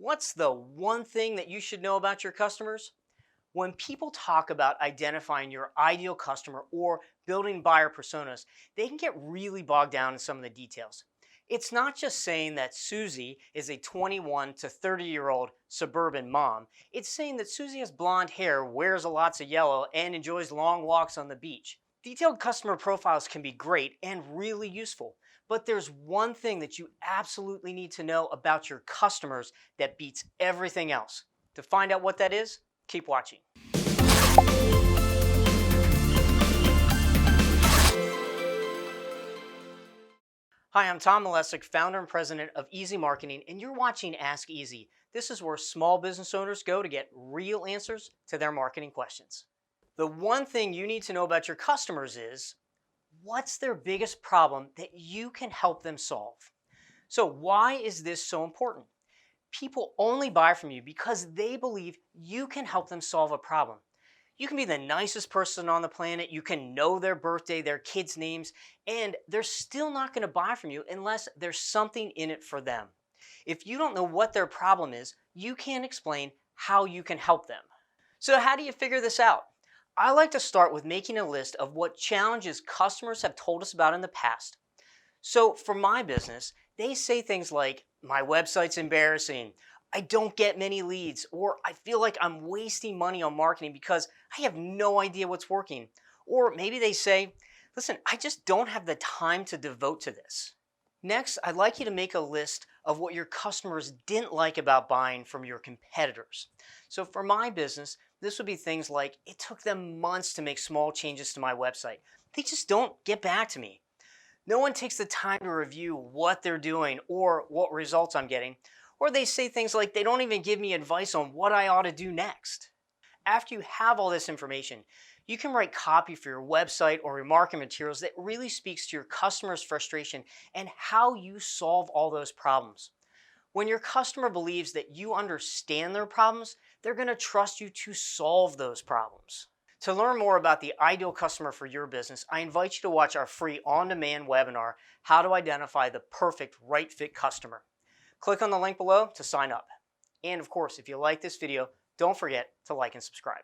What's the one thing that you should know about your customers? When people talk about identifying your ideal customer or building buyer personas, they can get really bogged down in some of the details. It's not just saying that Susie is a 21 to 30-year-old suburban mom. It's saying that Susie has blonde hair, wears lots of yellow, and enjoys long walks on the beach. Detailed customer profiles can be great and really useful, but there's one thing that you absolutely need to know about your customers that beats everything else. To find out what that is, keep watching. Hi, I'm Tom Malesic, founder and president of EZMarketing, and you're watching Ask Easy. This is where small business owners go to get real answers to their marketing questions. The one thing you need to know about your customers is, what's their biggest problem that you can help them solve? So why is this so important? People only buy from you because they believe you can help them solve a problem. You can be the nicest person on the planet, you can know their birthday, their kids' names, and they're still not going to buy from you unless there's something in it for them. If you don't know what their problem is, you can't explain how you can help them. So how do you figure this out? I like to start with making a list of what challenges customers have told us about in the past. So for my business, they say things like, my website's embarrassing, I don't get many leads, or I feel like I'm wasting money on marketing because I have no idea what's working. Or maybe they say, listen, I just don't have the time to devote to this. Next, I'd like you to make a list of what your customers didn't like about buying from your competitors. So for my business, this would be things like, it took them months to make small changes to my website. They just don't get back to me. No one takes the time to review what they're doing or what results I'm getting. Or they say things like they don't even give me advice on what I ought to do next. After you have all this information, you can write copy for your website or your marketing materials that really speaks to your customer's frustration and how you solve all those problems. When your customer believes that you understand their problems, they're going to trust you to solve those problems. To learn more about the ideal customer for your business, I invite you to watch our free on-demand webinar, How to Identify the Perfect Right Fit Customer. Click on the link below to sign up. And of course, if you like this video, don't forget to like and subscribe.